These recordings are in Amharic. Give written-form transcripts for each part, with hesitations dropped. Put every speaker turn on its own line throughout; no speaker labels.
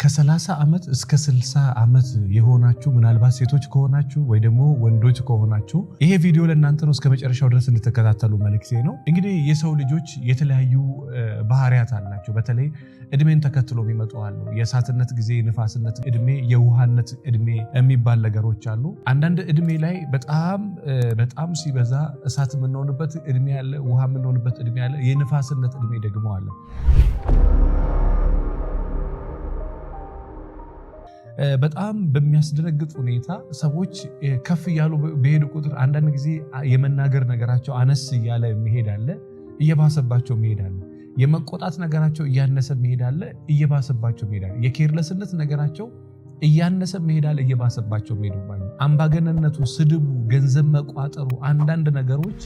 ከ30 ዓመት እስከ 60 ዓመት የሆናችሁ ምናልባት ሴቶች ከሆናችሁ ወይ ደግሞ ወንዶች ከሆናችሁ ይሄ ቪዲዮ ለእናንተ ነው። እስከ መጨረሻው ድረስ እንድትከታተሉ መልእክቴ ነው። እንግዲህ የሰው ልጆች የተለያዩ ባህሪያት አላቸው። በተለይ እድሜን ተከትሎ የሚመጡ አሉ። የእሳትነት ጊዜ፣ የንፋስነት እድሜ፣ የውሃነት እድሜ የሚባል ነገሮች አሉ። አንዳንድ እድሜ ላይ በጣም ሲበዛ እሳት የምንሆንበት እድሜ አለ፣ ውሃ የምንሆንበት እድሜ አለ፣ የንፋስነት እድሜ ደግሞ አለ። በጣም በሚያስደነግጥ ሁኔታ ሰዎች ከፍ እያሉ በሄዱ ቁጥር አንዳንድ ጊዜ የመናገር ነገራቸው አነስ እያለ መሄድ አለ፣ እየባሰባቸው መሄድ አለ። የመቆጣት ነገራቸው እያነሰ መሄድ አለ፣ እየባሰባቸው መሄድ አለ። የኬርለስነት ነገራቸው እያነሰ መሄድ አለ፣ እየባሰባቸው መሄድ አለ። አምባገነንነቱ፣ ስድቡ፣ ገንዘብ መቋጠሩ፣ አንዳንድ ነገሮች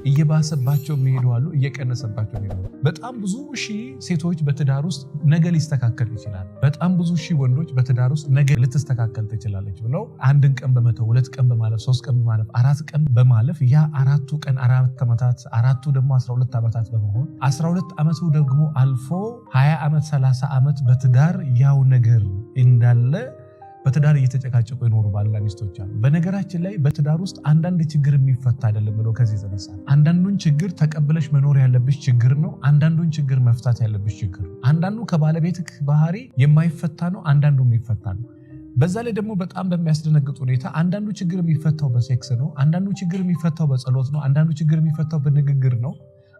እየባሰባቸው መሄዱ አሉ፣ እየቀነሰባቸው መሄዱ። በጣም ብዙ ሺህ ሴቶች በትዳር ውስጥ ነገ ሊስተካከል ይችላል። በጣም ብዙ ሺህ ወንዶች በትዳር ውስጥ ነገ ልትስተካከል ትችላለች ብለው አንድን ቀን በመተው 2 ቀን በማለፍ 3 ቀን በማለፍ 4 ቀን በማለፍ ያ 4ቱ ቀን 4 ዓመታት 4ቱ ደግሞ 12 ዓመታት በመሆን 12 ዓመቱ ደግሞ አልፎ 20 ዓመት 30 ዓመት በትዳር ያው ነገር እንዳለ በትዳር እየተጨቃጨቁ የኖሩ ባልና ሚስቶች አሉ። በነገራችን ላይ በትዳር ውስጥ አንዳንድ ችግር የሚፈታ አይደለም ብለው ከዚህ የተነሳ አንዳንዱን ችግር ተቀብለሽ መኖር ያለብሽ ችግር ነው። አንዳንዱን ችግር መፍታት ያለብሽ ችግር ነው። አንዳንዱ ከባለቤትህ ባህሪ የማይፈታ ነው፣ አንዳንዱ የሚፈታ ነው። በዛ ላይ ደግሞ በጣም በሚያስደነግጥ ሁኔታ አንዳንዱ ችግር የሚፈታው በሴክስ ነው፣ አንዳንዱ ችግር የሚፈታው በጸሎት ነው፣ አንዳንዱ ችግር የሚፈታው በንግግር ነው።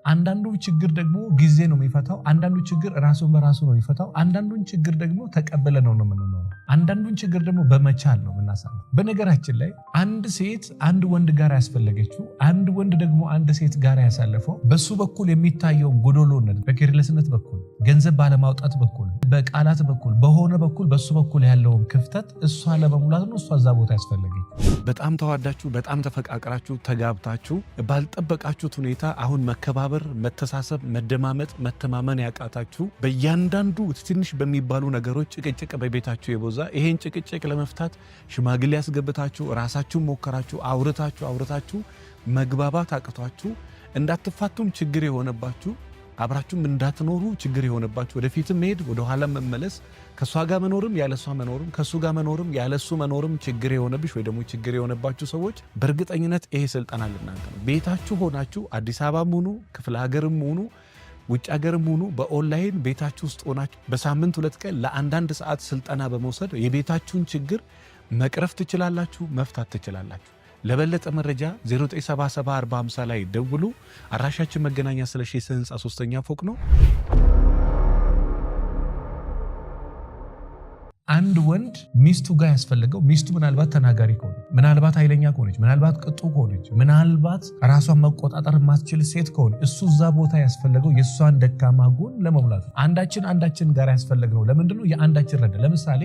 አንዳንዱ ችግር ደግሞ ጊዜ ነው የሚፈታው። አንዳንዱ ችግር ራሱን በራሱ ነው የሚፈታው። አንዳንዱን ችግር ደግሞ ተቀበለ ነው የምንኖረው። አንዳንዱን ችግር ደግሞ በመቻል ነው የምናሳልፈው። በነገራችን ላይ አንድ ሴት አንድ ወንድ ጋር ያስፈለገችው፣ አንድ ወንድ ደግሞ አንድ ሴት ጋር ያሳለፈው በሱ በኩል የሚታየውን ጎዶሎነት፣ በኬርለስነት በኩል፣ ገንዘብ ባለማውጣት በኩል፣ በቃላት በኩል፣ በሆነ በኩል በሱ በኩል ያለውን ክፍተት እሷ ለመሙላት ነው። እሷ እዛ ቦታ ያስፈለገች።
በጣም ተዋዳችሁ፣ በጣም ተፈቃቅራችሁ፣ ተጋብታችሁ ባልጠበቃችሁት ሁኔታ አሁን መከባበር፣ መተሳሰብ፣ መደማመጥ፣ መተማመን ያቃታችሁ በእያንዳንዱ ትንሽ በሚባሉ ነገሮች ጭቅጭቅ በቤታችሁ የበዛ ይሄን ጭቅጭቅ ለመፍታት ሽማግሌ ያስገብታችሁ ራሳችሁን ሞከራችሁ፣ አውርታችሁ መግባባት አቅቷችሁ እንዳትፋቱም ችግር የሆነባችሁ፣ አብራችሁም እንዳትኖሩ ችግር የሆነባችሁ፣ ወደፊትም መሄድ ወደኋላ መመለስ፣ ከሷ ጋር መኖርም ያለሷ መኖርም ከሱ ጋር መኖርም ያለሱ መኖርም ችግር የሆነብሽ ወይ ደግሞ ችግር የሆነባችሁ ሰዎች በእርግጠኝነት ይሄ ስልጠና ለእናንተ ነው። ቤታችሁ ሆናችሁ አዲስ አበባም ሆኑ ክፍለ ሀገርም ሆኑ ውጭ ሀገርም ሆኑ በኦንላይን ቤታችሁ ውስጥ ሆናችሁ በሳምንት 2 ቀን ለአንዳንድ ሰዓት ስልጠና በመውሰድ የቤታችሁን ችግር መቅረፍ ትችላላችሁ፣ መፍታት ትችላላችሁ። ለበለጠ መረጃ 09774050 ላይ ደውሉ። አድራሻችን መገናኛ ስለሺ ህንፃ 3ኛ ፎቅ ነው።
አንድ ወንድ ሚስቱ ጋር ያስፈልገው ሚስቱ ምናልባት ተናጋሪ ከሆነች፣ ምናልባት ኃይለኛ ከሆነች፣ ምናልባት ቅጡ ከሆነች፣ ምናልባት ራሷን መቆጣጠር የማትችል ሴት ከሆነ እሱ እዛ ቦታ ያስፈልገው የእሷን ደካማ ጎን ለመሙላት ነው። አንዳችን ጋር ያስፈልገው ለምንድነው? የአንዳችን ረዳት። ለምሳሌ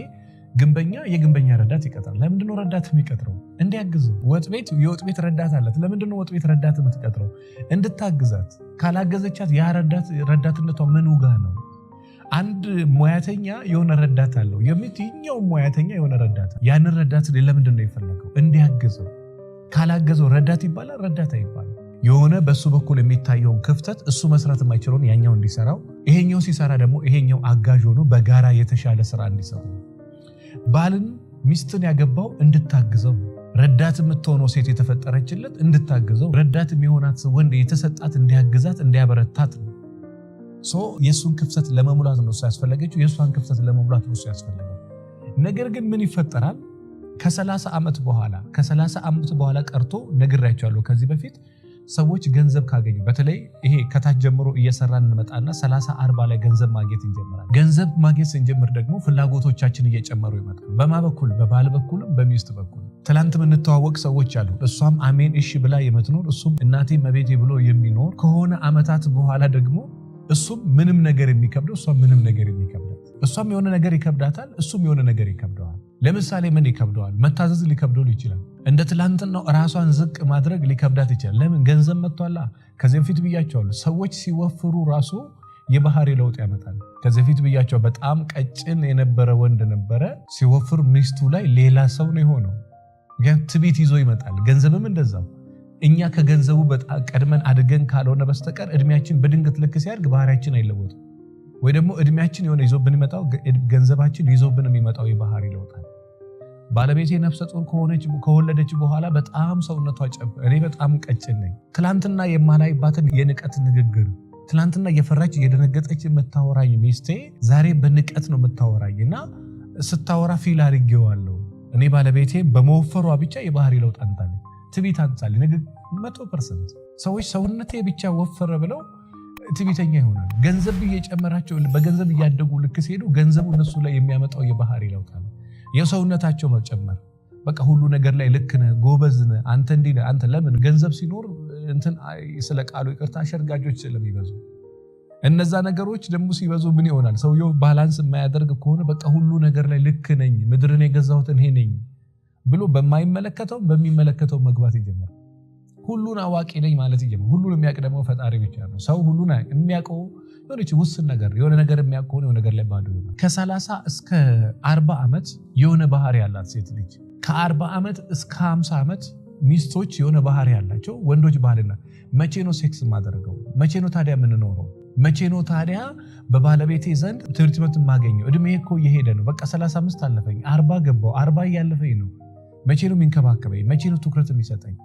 ግንበኛ የግንበኛ ረዳት ይቀጥራል። ለምንድነው ረዳት የሚቀጥረው? እንዲያግዘው። ወጥ ቤት የወጥ ቤት ረዳት አላት። ለምንድነው ወጥ ቤት ረዳት የምትቀጥረው? እንድታግዛት። ካላገዘቻት ያ ረዳትነቷ ምን ጋር ነው? አንድ ሙያተኛ የሆነ ረዳት አለው። የትኛው ሙያተኛ የሆነ ረዳት፣ ያንን ረዳት ለምንድን ነው የፈለገው? እንዲያግዘው። ካላገዘው ረዳት ይባላል? ረዳት አይባልም። የሆነ በሱ በኩል የሚታየውን ክፍተት እሱ መስራት የማይችለውን ያኛው እንዲሰራው፣ ይሄኛው ሲሰራ ደግሞ ይሄኛው አጋዥ ሆኖ በጋራ የተሻለ ስራ እንዲሰሩ። ባልን ሚስትን ያገባው እንድታግዘው፣ ረዳት የምትሆነው ሴት የተፈጠረችለት እንድታግዘው፣ ረዳት የሚሆናት ወንድ የተሰጣት እንዲያግዛት እንዲያበረታት ነው። የእሱን ክፍተት ለመሙላት ነው እሱ ያስፈለገችው። የእሷን ክፍተት ለመሙላት ነው እሱ ያስፈለገው። ነገር ግን ምን ይፈጠራል? ከ30 ዓመት በኋላ ቀርቶ ነግሬያቸዋለሁ ከዚህ በፊት ሰዎች ገንዘብ ካገኙ፣ በተለይ ይሄ ከታች ጀምሮ እየሰራን እንመጣና 30-40 ላይ ገንዘብ ማግኘት እንጀምራለን። ገንዘብ ማግኘት ስንጀምር ደግሞ ፍላጎቶቻችን እየጨመሩ ይመጣሉ። በማ በኩል? በባል በኩልም በሚስት በኩል። ትላንት የምንተዋወቅ ሰዎች አሉ። እሷም አሜን እሺ ብላ የምትኖር እሱም እናቴ መቤቴ ብሎ የሚኖር ከሆነ ዓመታት በኋላ ደግሞ እሱም ምንም ነገር የሚከብደው እሷም ምንም ነገር የሚከብዳት፣ እሷም የሆነ ነገር ይከብዳታል፣ እሱም የሆነ ነገር ይከብደዋል። ለምሳሌ ምን ይከብደዋል? መታዘዝ ሊከብደው ይችላል። እንደ ትላንትናው ራሷን ዝቅ ማድረግ ሊከብዳት ይችላል። ለምን? ገንዘብ መጥቷላ። ከዚህ በፊት ብያቸዋለሁ፣ ሰዎች ሲወፍሩ ራሱ የባህሪ ለውጥ ያመጣል። ከዚህ በፊት ብያቸው በጣም ቀጭን የነበረ ወንድ ነበረ፣ ሲወፍር ሚስቱ ላይ ሌላ ሰው ነው የሆነው። ትዕቢት ይዞ ይመጣል። ገንዘብም እንደዛው። እኛ ከገንዘቡ በጣም ቀድመን አድገን ካልሆነ በስተቀር እድሜያችን በድንገት ልክ ሲያድግ ባህሪያችን አይለወጥም። ወይ ደግሞ እድሜያችን የሆነ ይዞብን የሚመጣው ገንዘባችን ይዞብን የሚመጣው የባህሪ ለውጥ አለ። ባለቤቴ ነፍሰ ጡር ከወለደች በኋላ በጣም ሰውነቷ እኔ በጣም ቀጭን ነኝ። ትላንትና የማላይባትን የንቀት ንግግር፣ ትላንትና እየፈራች እየደነገጠች የምታወራኝ ሚስቴ ዛሬ በንቀት ነው የምታወራኝና ስታወራ ፊል አድርጌዋለሁ። እኔ ባለቤቴ በመወፈሯ ብቻ የባህሪ ለውጥ አንታለች፣ ትዕቢት አንታለች። ንግግር 100% ሰዎች ሰውነቴ ብቻ ወፈረ ብለው ትዕቢተኛ ይሆናል። ገንዘብ እየጨመራቸው በገንዘብ እያደጉ ልክ ሲሄዱ ገንዘቡ እነሱ ላይ የሚያመጣው የባህሪ ለውጥ ነው። የሰውነታቸው መጨመር፣ በቃ ሁሉ ነገር ላይ ልክ ነህ፣ ጎበዝ ነህ፣ አንተ እንዲህ ነህ። አንተ ለምን ገንዘብ ሲኖር እንትን ስለ ቃሉ ይቅርታ አሸርጋጆች ስለሚበዙ እነዛ ነገሮች ደግሞ ሲበዙ ምን ይሆናል? ሰውየው ባላንስ የማያደርግ ከሆነ በቃ ሁሉ ነገር ላይ ልክ ነኝ፣ ምድርን የገዛሁት እኔ ነኝ ብሎ በማይመለከተው በሚመለከተው መግባት ይጀምራል። ሁሉን አዋቂ ነኝ ማለት ይጀምራል። ሁሉን የሚያቅደመው ፈጣሪ ብቻ ነው። ሰው ሁሉን የሚያውቀው የሆነች ውስን ነገር የሆነ ነገር የሚያውቀው የሆነ ነገር ላይ ባዶ ይሆናል። ከ30 እስከ 40 ዓመት የሆነ ባህሪ ያላት ሴት ልጅ፣ ከ40 ዓመት እስከ 50 ዓመት ሚስቶች የሆነ ባህሪ ያላቸው ወንዶች ባህልና መቼ ነው ሴክስ የማደርገው? መቼ ነው ታዲያ የምንኖረው? መቼ ነው ታዲያ በባለቤቴ ዘንድ ትሪትመንት የማገኘው? እድሜ እኮ እየሄደ ነው። በቃ 35 አለፈኝ፣ 40 ገባው፣ 40 እያለፈኝ ነው። መቼ ነው የሚንከባከበኝ? መቼ ነው ትኩረት የሚሰጠኝ?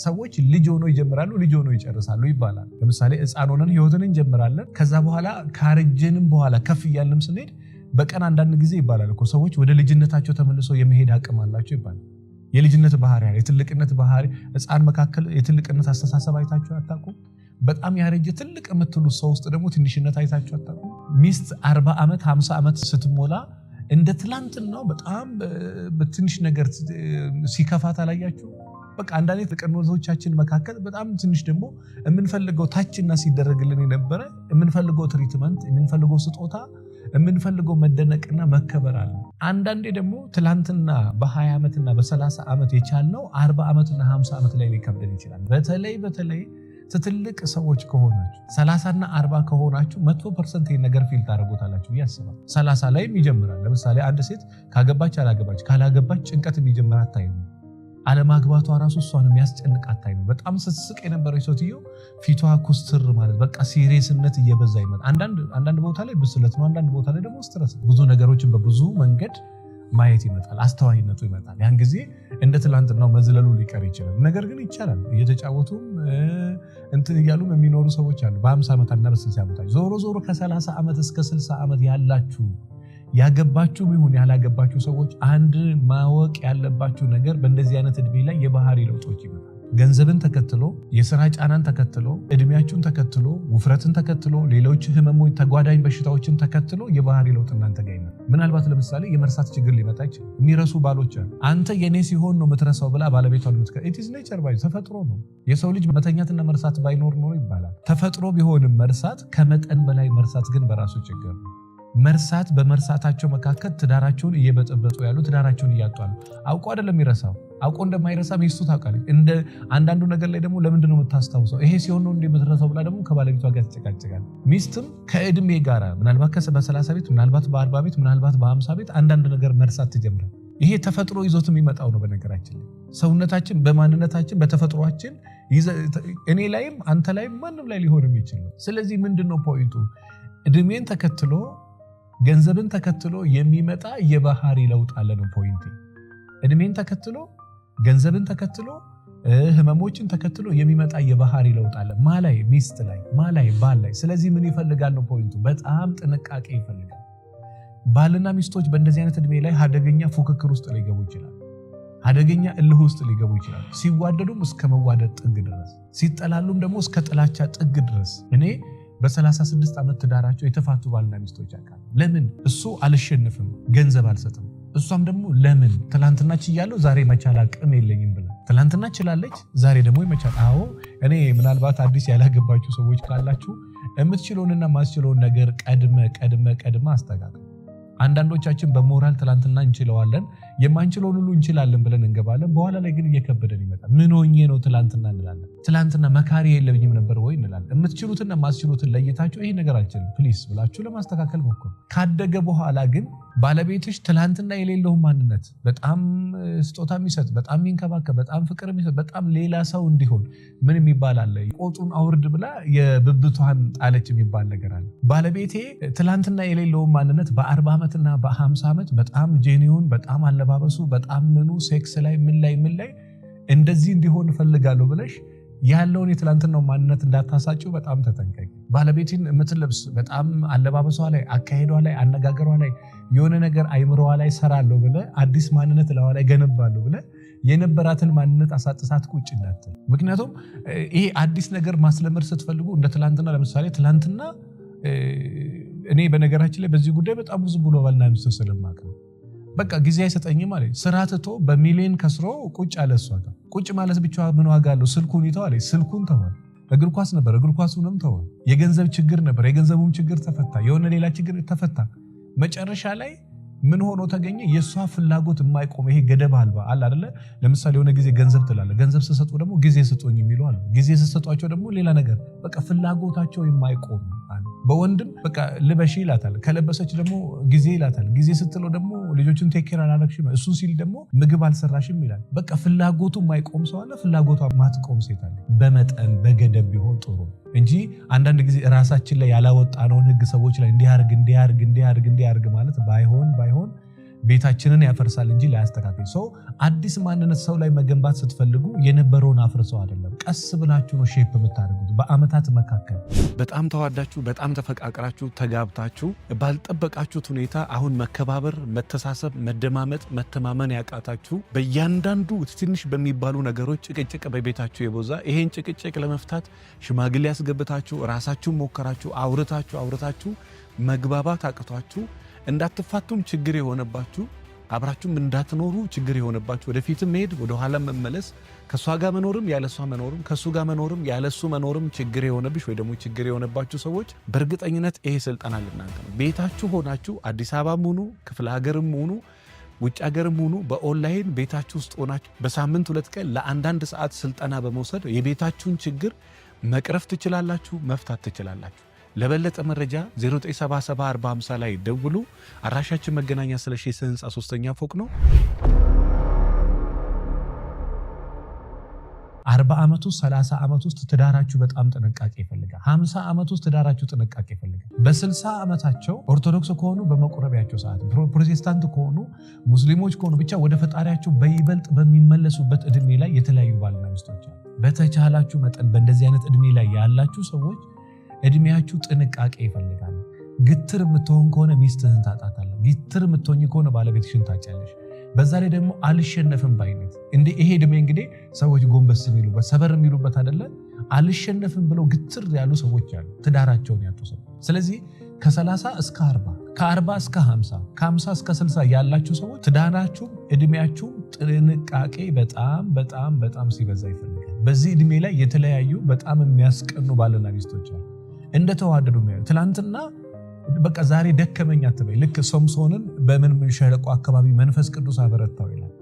ሰዎች ልጅ ሆኖ ይጀምራሉ፣ ልጅ ሆኖ ይጨርሳሉ ይባላል። ለምሳሌ ሕፃን ሆነን ህይወትን እንጀምራለን። ከዛ በኋላ ካረጀንም በኋላ ከፍ እያልንም ስንሄድ በቀን አንዳንድ ጊዜ ይባላል እኮ ሰዎች ወደ ልጅነታቸው ተመልሶ የመሄድ አቅም አላቸው ይባላል። የልጅነት ባህሪ ያለ የትልቅነት ባህሪ ሕፃን መካከል የትልቅነት አስተሳሰብ አይታችሁ አታውቁም? በጣም ያረጀ ትልቅ የምትሉት ሰው ውስጥ ደግሞ ትንሽነት አይታችሁ አታውቁም? ሚስት 40 ዓመት 50 ዓመት ስትሞላ እንደ ትላንትናው በጣም በትንሽ ነገር ሲከፋት አላያችሁ? በቃ አንዳንዴ ከቅኖቶቻችን መካከል በጣም ትንሽ ደግሞ የምንፈልገው ታችና ሲደረግልን የነበረ የምንፈልገው ትሪትመንት፣ የምንፈልገው ስጦታ፣ የምንፈልገው መደነቅና መከበር አለ። አንዳንዴ ደግሞ ትላንትና በ20 ዓመትና በ30 ዓመት የቻልነው 40 ዓመትና 50 ዓመት ላይ ሊከብደን ይችላል። በተለይ ትልቅ ሰዎች ከሆናችሁ 30ና 40 ከሆናችሁ 100% ይሄን ነገር ፊል ታደርጉታላችሁ ብዬ አስባለሁ። 30 ላይም ይጀምራል። ለምሳሌ አንድ ሴት ካገባች ካላገባች ጭንቀት የሚጀምር አታዩ። አለማግባቷ ራሱ እሷን የሚያስጨንቃት አይደለም። በጣም ስትስቅ የነበረች ሴትዮ ፊቷ ኩስትር ማለት በቃ ሲሪየስነት እየበዛ ይመጣል። አንዳንድ ቦታ ላይ ብስለት ነው፣ አንዳንድ ቦታ ላይ ደግሞ ስትረስ። ብዙ ነገሮችን በብዙ መንገድ ማየት ይመጣል፣ አስተዋይነቱ ይመጣል። ያን ጊዜ እንደ ትላንትናው መዝለሉ ሊቀር ይችላል። ነገር ግን ይቻላል። እየተጫወቱም እንትን እያሉም የሚኖሩ ሰዎች አሉ በ50 ዓመትና በ60 ዓመት። ዞሮ ከ30 ዓመት እስከ 60 ዓመት ያላችሁ ያገባችሁም ይሁን ያላገባችሁ ሰዎች አንድ ማወቅ ያለባችሁ ነገር በእንደዚህ አይነት እድሜ ላይ የባህሪ ለውጦች ይመጣል። ገንዘብን ተከትሎ፣ የስራ ጫናን ተከትሎ፣ እድሜያችሁን ተከትሎ፣ ውፍረትን ተከትሎ፣ ሌሎች ህመሞች፣ ተጓዳኝ በሽታዎችን ተከትሎ የባህሪ ለውጥ እናንተ ጋር ይመጣል። ምናልባት ለምሳሌ የመርሳት ችግር ሊመጣ ይችላል። የሚረሱ ባሎች አሉ። አንተ የኔ ሲሆን ነው የምትረሳው ብላ ባለቤቷን ኢት ኢዝ ኔቸር ባይ ተፈጥሮ ነው። የሰው ልጅ መተኛትና መርሳት ባይኖር ነው ይባላል። ተፈጥሮ ቢሆንም መርሳት፣ ከመጠን በላይ መርሳት ግን በራሱ ችግር ነው። መርሳት በመርሳታቸው መካከል ትዳራቸውን እየበጠበጡ ያሉ፣ ትዳራቸውን እያጧሉ። አውቆ አይደለም የሚረሳው፣ አውቆ እንደማይረሳ ሚስቱ ታውቃለች። እንደ አንዳንዱ ነገር ላይ ደግሞ ለምንድን ነው የምታስታውሰው? ይሄ ሲሆን ነው እንደምትረሳው ብላ ደግሞ ከባለቤቷ ጋር ትጨቃጨቃለች። ሚስትም ከእድሜ ጋር ምናልባት በ30 ቤት፣ ምናልባት በ40 ቤት፣ ምናልባት በ50 ቤት አንዳንድ ነገር መርሳት ትጀምራል። ይሄ ተፈጥሮ ይዞት የሚመጣው ነው። በነገራችን ላይ ሰውነታችን በማንነታችን በተፈጥሯችን እኔ ላይም አንተ ላይም ማንም ላይ ሊሆን የሚችል ነው። ስለዚህ ምንድነው ፖይንቱ? እድሜን ተከትሎ ገንዘብን ተከትሎ የሚመጣ የባህሪ ለውጥ አለ ነው ፖይንት። እድሜን ተከትሎ ገንዘብን ተከትሎ ህመሞችን ተከትሎ የሚመጣ የባህሪ ለውጥ አለ። ማላይ ሚስት ላይ፣ ማላይ ባል ላይ። ስለዚህ ምን ይፈልጋል ነው ፖይንቱ? በጣም ጥንቃቄ ይፈልጋል። ባልና ሚስቶች በእንደዚህ አይነት እድሜ ላይ አደገኛ ፉክክር ውስጥ ሊገቡ ይችላል። አደገኛ እልህ ውስጥ ሊገቡ ይችላል። ሲዋደዱም እስከ መዋደድ ጥግ ድረስ፣ ሲጠላሉም ደግሞ እስከ ጥላቻ ጥግ ድረስ። እኔ በ36 ዓመት ትዳራቸው የተፋቱ ባልና ሚስቶች አውቃለሁ። ለምን? እሱ አልሸንፍም ገንዘብ አልሰጥም፣ እሷም ደግሞ ለምን ትላንትና ችያለሁ ዛሬ መቻል አቅም የለኝም ብላ ትላንትና ችላለች ዛሬ ደግሞ ይመቻል። አዎ እኔ ምናልባት አዲስ ያላገባችሁ ሰዎች ካላችሁ የምትችለውንና ማስችለውን ነገር ቀድመ አስተካክል። አንዳንዶቻችን በሞራል ትላንትና እንችለዋለን የማንችለውን ሁሉ እንችላለን ብለን እንገባለን። በኋላ ላይ ግን እየከበደን ይመጣል። ምን ሆኜ ነው ትላንትና እንላለን። ትላንትና መካሪ የለብኝም ነበር ወይ እንላለን። የምትችሉትና የማትችሉትን ለይታችሁ ይሄ ነገር አልችልም ፕሊስ ብላችሁ ለማስተካከል ሞክሩ። ካደገ በኋላ ግን ባለቤትሽ ትላንትና የሌለውን ማንነት በጣም ስጦታ የሚሰጥ በጣም የሚንከባከብ በጣም ፍቅር የሚሰጥ በጣም ሌላ ሰው እንዲሆን ምን የሚባል አለ? ቆጡን አውርድ ብላ የብብቷን ጣለች የሚባል ነገር አለ። ባለቤቴ ትላንትና የሌለውን ማንነት በ40 ዓመትና በ50 ዓመት በጣም ጄኒውን በጣም አለባበሱ በጣም ምኑ ሴክስ ላይ ምን ላይ እንደዚህ እንዲሆን እፈልጋለሁ ብለሽ ያለውን የትላንትናው ማንነት እንዳታሳጭው በጣም ተጠንቀቂ። ባለቤትን የምትለብስ በጣም አለባበሷ ላይ አካሄዷ ላይ አነጋገሯ ላይ የሆነ ነገር አይምሮዋ ላይ ሰራለሁ ብለ አዲስ ማንነት ለዋ ላይ ገነባለሁ ብለ የነበራትን ማንነት አሳጥሳት ቁጭ እንዳትል። ምክንያቱም ይሄ አዲስ ነገር ማስለመድ ስትፈልጉ እንደ ትላንትና ለምሳሌ ትላንትና እኔ በነገራችን ላይ በዚህ ጉዳይ በጣም ብዙ ብሎ ባልና ሚስት ስለማውቅ ነው። በቃ ጊዜ አይሰጠኝም ማለት ስራ ትቶ በሚሊዮን ከስሮ ቁጭ አለ። እሷ ጋር ቁጭ ማለት ብቻ ምን ዋጋ አለው? ስልኩን ይተዋል። ስልኩን ተዋል። እግር ኳስ ነበር፣ እግር ኳሱንም ተዋል። የገንዘብ ችግር ነበር፣ የገንዘቡም ችግር ተፈታ። የሆነ ሌላ ችግር ተፈታ። መጨረሻ ላይ ምን ሆኖ ተገኘ? የሷ ፍላጎት የማይቆም ይሄ ገደብ አልባ አለ አይደለ? ለምሳሌ የሆነ ጊዜ ገንዘብ ትላለ፣ ገንዘብ ሲሰጡ ደግሞ ጊዜ ስጡኝ የሚሉ አሉ። ጊዜ ሲሰጧቸው ደግሞ ሌላ ነገር በቃ ፍላጎታቸው የማይቆም አለ። በወንድም በቃ ልበሺ ይላታል፣ ከለበሰች ደግሞ ጊዜ ይላታል። ጊዜ ስትለው ደግሞ ልጆችን ቴክ ኬር አላረግሽም፣ እሱ ሲል ደግሞ ምግብ አልሰራሽም ይላል። በቃ ፍላጎቱ የማይቆም ሰው አለ፣ ፍላጎቷ ማትቆም ሴት አለ። በመጠን በገደብ ቢሆን ጥሩ እንጂ አንዳንድ ጊዜ ራሳችን ላይ ያላወጣነውን ህግ ሰዎች ላይ እንዲያርግ ማለት ባይሆን ቤታችንን ያፈርሳል እንጂ ላያስተካክል። ሰው አዲስ ማንነት ሰው ላይ መገንባት ስትፈልጉ የነበረውን አፍርሰው አይደለም፣ ቀስ ብላችሁ ነው ሼፕ የምታደርጉት በአመታት መካከል።
በጣም ተዋዳችሁ በጣም ተፈቃቅራችሁ ተጋብታችሁ ባልጠበቃችሁት ሁኔታ አሁን መከባበር፣ መተሳሰብ፣ መደማመጥ፣ መተማመን ያቃታችሁ በእያንዳንዱ ትንሽ በሚባሉ ነገሮች ጭቅጭቅ በቤታችሁ የበዛ ይሄን ጭቅጭቅ ለመፍታት ሽማግሌ ያስገብታችሁ ራሳችሁ ሞከራችሁ አውርታችሁ መግባባት አቅቷችሁ እንዳትፋቱም ችግር የሆነባችሁ አብራችሁም እንዳትኖሩ ችግር የሆነባችሁ ወደፊትም መሄድ ወደ ኋላ መመለስ ከሷ ጋር መኖርም ያለሷ መኖርም ከሱ ጋር መኖርም ያለሱ መኖርም ችግር የሆነብሽ ወይ ደግሞ ችግር የሆነባችሁ ሰዎች በእርግጠኝነት ይሄ ስልጠና ለእናንተ ነው። ቤታችሁ ሆናችሁ አዲስ አበባም ሆኑ ክፍለ ሀገርም ሆኑ ውጭ ሀገርም ሆኑ በኦንላይን ቤታችሁ ውስጥ ሆናችሁ በሳምንት 2 ቀን ለአንዳንድ ሰዓት ስልጠና በመውሰድ የቤታችሁን ችግር መቅረፍ ትችላላችሁ፣ መፍታት ትችላላችሁ። ለበለጠ መረጃ 09774050 ላይ ደውሉ። አራሻችን መገናኛ ስለሺ ህንፃ 3ኛ ፎቅ ነው።
40 ዓመት ውስጥ 30 ዓመት ውስጥ ትዳራችሁ በጣም ጥንቃቄ ይፈልጋል። 50 ዓመት ውስጥ ትዳራችሁ ጥንቃቄ ይፈልጋል። በ60 ዓመታቸው ኦርቶዶክስ ከሆኑ በመቁረቢያቸው ሰዓት፣ ፕሮቴስታንት ከሆኑ ሙስሊሞች ከሆኑ ብቻ ወደ ፈጣሪያቸው በይበልጥ በሚመለሱበት እድሜ ላይ የተለያዩ ባልና ሚስቶች አሉ። በተቻላችሁ መጠን በእንደዚህ አይነት እድሜ ላይ ያላችሁ ሰዎች እድሜያችሁ ጥንቃቄ ይፈልጋል። ግትር የምትሆን ከሆነ ሚስትህን ታጣታለህ። ግትር የምትሆኝ ከሆነ ባለቤትሽን ታጫለሽ። በዛ ላይ ደግሞ አልሸነፍም ባይነት እንደ ይሄ እድሜ እንግዲህ ሰዎች ጎንበስ የሚሉበት ሰበር የሚሉበት አይደለ? አልሸነፍም ብለው ግትር ያሉ ሰዎች አሉ፣ ትዳራቸውን ያጡ ሰዎች። ስለዚህ ከ30 እስከ 40 ከ40 እስከ 50 ከ50 እስከ 60 ያላችሁ ሰዎች ትዳራችሁም እድሜያችሁም ጥንቃቄ በጣም ሲበዛ ይፈልጋል። በዚህ እድሜ ላይ የተለያዩ በጣም የሚያስቀኑ ባልና ሚስቶች አሉ። እንደተዋደዱ ነው። ትላንትና በቃ ዛሬ ደከመኝ አትበይ። ልክ ሶምሶንን በምን ሸለቆ አካባቢ መንፈስ ቅዱስ አበረታው ይላል።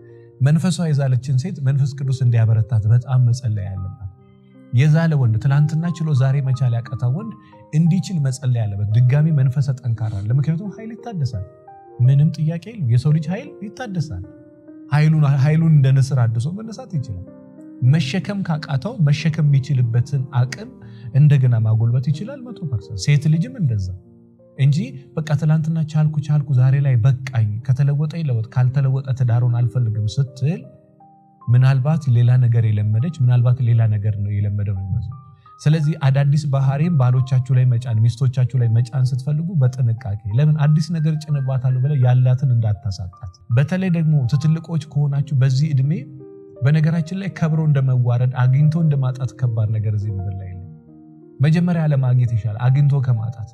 መንፈሷ የዛለችን ሴት መንፈስ ቅዱስ እንዲያበረታት በጣም መጸለይ ያለባት። የዛለ ወንድ ትላንትና ችሎ ዛሬ መቻል ያቃታ ወንድ እንዲችል መጸለይ ያለበት። ድጋሚ መንፈሰ ጠንካራ ለምክንያቱም ኃይል ይታደሳል። ምንም ጥያቄ የለም። የሰው ልጅ ኃይል ይታደሳል። ኃይሉን እንደ ንስር አድሶ መነሳት ይችላል። መሸከም ካቃተው መሸከም የሚችልበትን አቅም እንደገና ማጎልበት ይችላል 100%። ሴት ልጅም እንደዛ እንጂ በቃ ትላንትና ቻልኩ ዛሬ ላይ በቃኝ፣ ከተለወጠ ይለወጥ ካልተለወጠ ትዳሩን አልፈልግም ስትል ምናልባት ሌላ ነገር የለመደች ምናልባት ሌላ ነገር ነው የለመደው ነው። ስለዚህ አዳዲስ ባህሪም ባሎቻችሁ ላይ መጫን ሚስቶቻችሁ ላይ መጫን ስትፈልጉ በጥንቃቄ ለምን አዲስ ነገር ጭንባታለሁ ብለ ያላትን እንዳታሳጣት። በተለይ ደግሞ ትልቆች ከሆናችሁ በዚህ እድሜ በነገራችን ላይ ከብሮ እንደመዋረድ አግኝቶ እንደማጣት ከባድ ነገር እዚህ ምድር ላይ የለም። መጀመሪያ አለማግኘት ይሻላል አግኝቶ ከማጣት።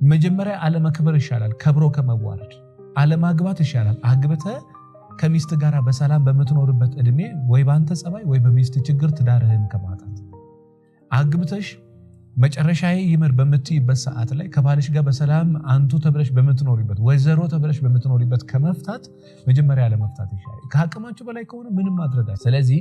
መጀመሪያ አለመክበር ይሻላል ከብሮ ከመዋረድ። አለማግባት ይሻላል አግብተ ከሚስት ጋር በሰላም በምትኖርበት እድሜ ወይ ባንተ ጸባይ ወይ በሚስት ችግር ትዳርህን ከማጣት። አግብተሽ መጨረሻዬ ይመር በምትይበት ሰዓት ላይ ከባልሽ ጋር በሰላም አንቱ ተብለሽ በምትኖሪበት ወይዘሮ ተብለሽ በምትኖሪበት ከመፍታት መጀመሪያ ለመፍታት ይሻላል። ከአቅማችሁ በላይ ከሆነ ምንም ማድረግ። ስለዚህ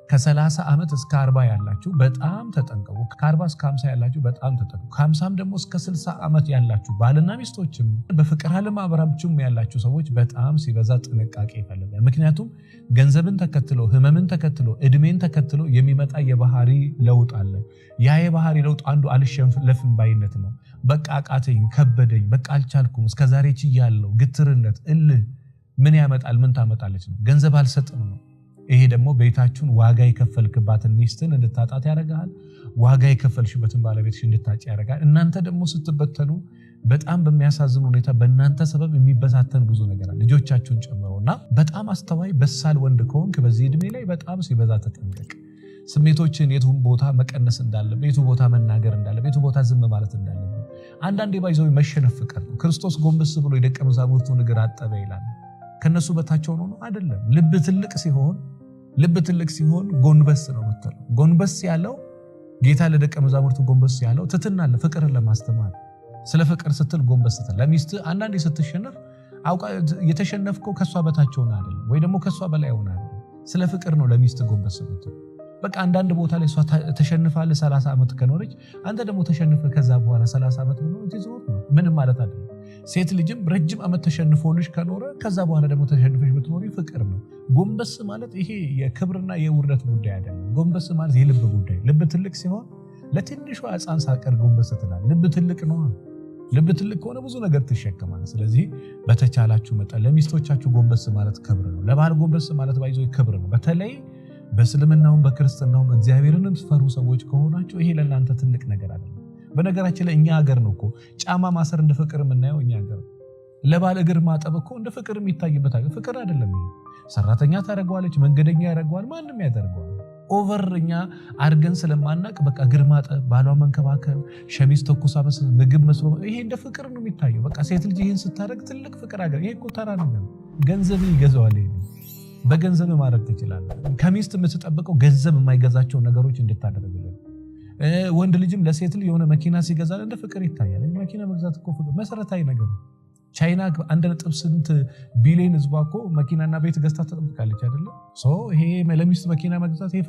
ከ30 ዓመት እስከ 40 ያላችሁ በጣም ተጠንቀቁ። ከ40 እስከ 50 ያላችሁ በጣም ተጠንቀቁ። ከ50 ደግሞ እስከ 60 ዓመት ያላችሁ ባልና ሚስቶችም በፍቅር ዓለም አብራችሁም ያላችሁ ሰዎች በጣም ሲበዛ ጥንቃቄ ይፈልጋል። ምክንያቱም ገንዘብን ተከትሎ ህመምን ተከትሎ እድሜን ተከትሎ የሚመጣ የባህሪ ለውጥ አለ። ያ የባህሪ ለውጥ አንዱ አልሸነፍም ባይነት ነው። በቃ አቃተኝ፣ ከበደኝ፣ በቃ አልቻልኩም፣ እስከዛሬ ችያለሁ። ግትርነት፣ እልህ ምን ያመጣል? ምን ታመጣለች ነው። ገንዘብ አልሰጥም ነው። ይሄ ደግሞ ቤታችሁን ዋጋ የከፈልክባትን ሚስትን እንድታጣት ያደርጋል። ዋጋ የከፈልሽበትን ባለቤትሽ እንድታጭ ያደርጋል። እናንተ ደግሞ ስትበተኑ በጣም በሚያሳዝን ሁኔታ በእናንተ ሰበብ የሚበታተን ብዙ ነገር አለ፣ ልጆቻችሁን ጨምሮና በጣም አስተዋይ በሳል ወንድ ከሆንክ በዚህ እድሜ ላይ በጣም ሲበዛ ተጠንቀቅ። ስሜቶችን የቱን ቦታ መቀነስ እንዳለብህ፣ የቱ ቦታ መናገር እንዳለብህ፣ የቱ ቦታ ዝም ማለት እንዳለብህ። አንዳንዴ ባይዘው መሸነፍ ፍቅር ነው። ክርስቶስ ጎንበስ ብሎ የደቀ መዛሙርቱን እግር አጠበ ይላል። ከነሱ በታቸው ነው አይደለም። ልብ ትልቅ ሲሆን ጎንበስ ነው የምትለው። ጎንበስ ያለው ጌታ ለደቀ መዛሙርቱ ጎንበስ ያለው ትትና ፍቅርን ለማስተማር ስለ ፍቅር ስትል ጎንበስ ስትል ለሚስት አንዳንዴ ስትሸነፍ አውቃ የተሸነፍከው ከሷ በታቸው ነው አይደለም፣ ወይ ደግሞ ከሷ በላይ ሆነ አይደለም። ስለ ፍቅር ነው ለሚስት ጎንበስ ስትል። በቃ አንዳንድ ቦታ ላይ እሷ ተሸንፋለህ 30 ዓመት ከኖረች አንተ ደግሞ ተሸንፈህ ከዛ በኋላ 30 ዓመት ብኖር ትዝሩት ነው ምንም ማለት አይደለም። ሴት ልጅም ረጅም ዓመት ተሸንፎልሽ ከኖረ ከዛ በኋላ ደግሞ ተሸንፈሽ ብትኖሪ ፍቅር ነው። ጎንበስ ማለት ይሄ የክብርና የውርደት ጉዳይ አይደለም። ጎንበስ ማለት የልብ ጉዳይ። ልብ ትልቅ ሲሆን ለትንሿ ሕፃን ሳቀር ጎንበስ ትላለህ። ልብ ትልቅ ነው። ልብ ትልቅ ከሆነ ብዙ ነገር ትሸከማለህ። ስለዚህ በተቻላችሁ መጠን ለሚስቶቻችሁ ጎንበስ ማለት ክብር ነው። ለባል ጎንበስ ማለት ባይዞ ክብር ነው። በተለይ በእስልምናውም በክርስትናውም እግዚአብሔርን የምትፈሩ ሰዎች ከሆናችሁ ይሄ ለእናንተ ትልቅ ነገር አይደለም። በነገራችን ላይ እኛ ሀገር ነው እኮ ጫማ ማሰር እንደ ፍቅር የምናየው እኛ ሀገር። ለባል እግር ማጠብ እኮ እንደ ፍቅር የሚታይበት ሀገር ፍቅር አይደለም። ይሄ ሰራተኛ ታደርገዋለች፣ መንገደኛ ያደርገዋል፣ ማንም ያደርገዋል። ኦቨር እኛ አድርገን ስለማናቅ በቃ እግር ማጠብ፣ ባሏን መንከባከብ፣ ሸሚዝ ተኩሳ ምግብ መስሎ ይሄ እንደ ፍቅር ነው የሚታየው። በቃ ሴት ልጅ ይህን ስታደርግ ትልቅ ፍቅር አገር። ይሄ እኮ ተራ ነገር ገንዘብ ይገዛዋል። ይሄ በገንዘብ ማድረግ ትችላለህ። ከሚስት የምትጠብቀው ገንዘብ የማይገዛቸው ነገሮች እንድታደርግልን። ወንድ ልጅም ለሴት ልጅ የሆነ መኪና ሲገዛ እንደ ፍቅር ይታያል። መኪና መግዛት እኮ መሰረታዊ ነገር ነው። ቻይና 1.8 ቢሊዮን ህዝቧ እኮ መኪናና ቤት ገዝታ ተጠብቃለች አይደለ? ይሄ ለሚስት መኪና መግዛት ይሄ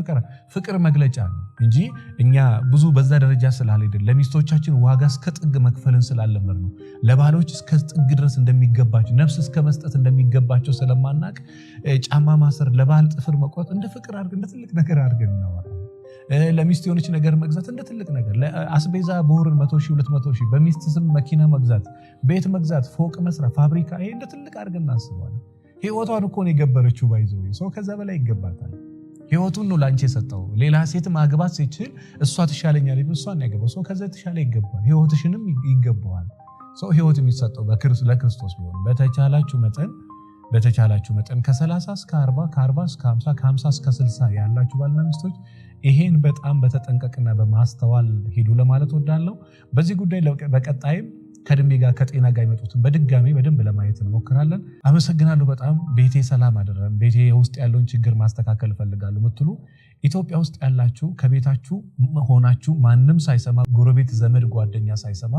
ፍቅር መግለጫ ነው እንጂ እኛ ብዙ በዛ ደረጃ ስላልሄድን ለሚስቶቻችን ዋጋ እስከ ጥግ መክፈልን ስላለመር ነው። ለባሎች እስከ ጥግ ድረስ እንደሚገባቸው ነፍስ እስከ መስጠት እንደሚገባቸው ስለማናቅ ጫማ ማሰር፣ ለባል ጥፍር መቁረጥ እንደ ፍቅር አድርገን እንደ ትልቅ ነገር አድርገን እናወራለን። ለሚስት የሆነች ነገር መግዛት እንደ ትልቅ ነገር፣ አስቤዛ በወርን 100,000 200,000 በሚስት ስም መኪና መግዛት፣ ቤት መግዛት፣ ፎቅ መስራት፣ ፋብሪካ ይሄ እንደ ትልቅ አድርገን እናስባለን። ህይወቷን እኮ ነው የገበረችው። ባይዘው ሰው ከዛ በላይ ይገባታል። ህይወቱን ነው ላንቺ የሰጠው። ሌላ ሴት ማግባት ሲችል እሷ ትሻለኛለች፣ እሷን ያገባው ሰው ከዛ የተሻለ ይገባል። ህይወትሽንም ይገባዋል። ሰው ህይወት የሚሰጠው ለክርስቶስ ቢሆን በተቻላችሁ መጠን ከ30 እስከ 40 ከ40 እስከ 50 ከ50 እስከ 60 ያላችሁ ባልና ሚስቶች ይሄን በጣም በተጠንቀቅና በማስተዋል ሄዱ ለማለት ወዳለው። በዚህ ጉዳይ በቀጣይም ከእድሜ ጋር ከጤና ጋር ይመጡትን በድጋሚ በደንብ ለማየት እንሞክራለን። አመሰግናለሁ በጣም። ቤቴ ሰላም አደረም፣ ቤቴ ውስጥ ያለውን ችግር ማስተካከል እፈልጋለሁ ምትሉ ኢትዮጵያ ውስጥ ያላችሁ ከቤታችሁ ሆናችሁ ማንም ሳይሰማ ጎረቤት፣ ዘመድ፣ ጓደኛ ሳይሰማ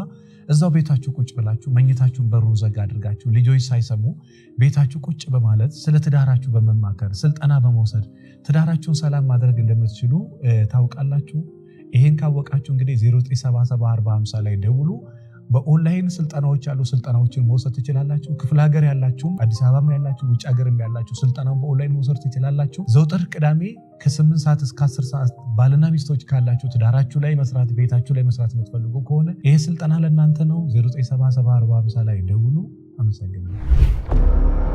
እዛው ቤታችሁ ቁጭ ብላችሁ መኝታችሁን በሩን ዘጋ አድርጋችሁ ልጆች ሳይሰሙ ቤታችሁ ቁጭ በማለት ስለ ትዳራችሁ በመማከር ስልጠና በመውሰድ ትዳራችሁን ሰላም ማድረግ እንደምትችሉ ታውቃላችሁ። ይሄን ካወቃችሁ እንግዲህ 09774050 ላይ ደውሉ። በኦንላይን ስልጠናዎች ያሉ ስልጠናዎችን መውሰድ ትችላላችሁ። ክፍለ ሀገር ያላችሁ፣ አዲስ አበባም ያላችሁ፣ ውጭ ሀገርም ያላችሁ ስልጠናውን በኦንላይን መውሰድ ትችላላችሁ። ዘውትር ቅዳሜ ከ8 ሰዓት እስከ 10 ሰዓት ባልና ሚስቶች ካላችሁ ትዳራችሁ ላይ መስራት፣ ቤታችሁ ላይ መስራት የምትፈልጉ ከሆነ ይሄ ስልጠና ለእናንተ ነው። 09774050 ላይ ደውሉ። አመሰግናለሁ።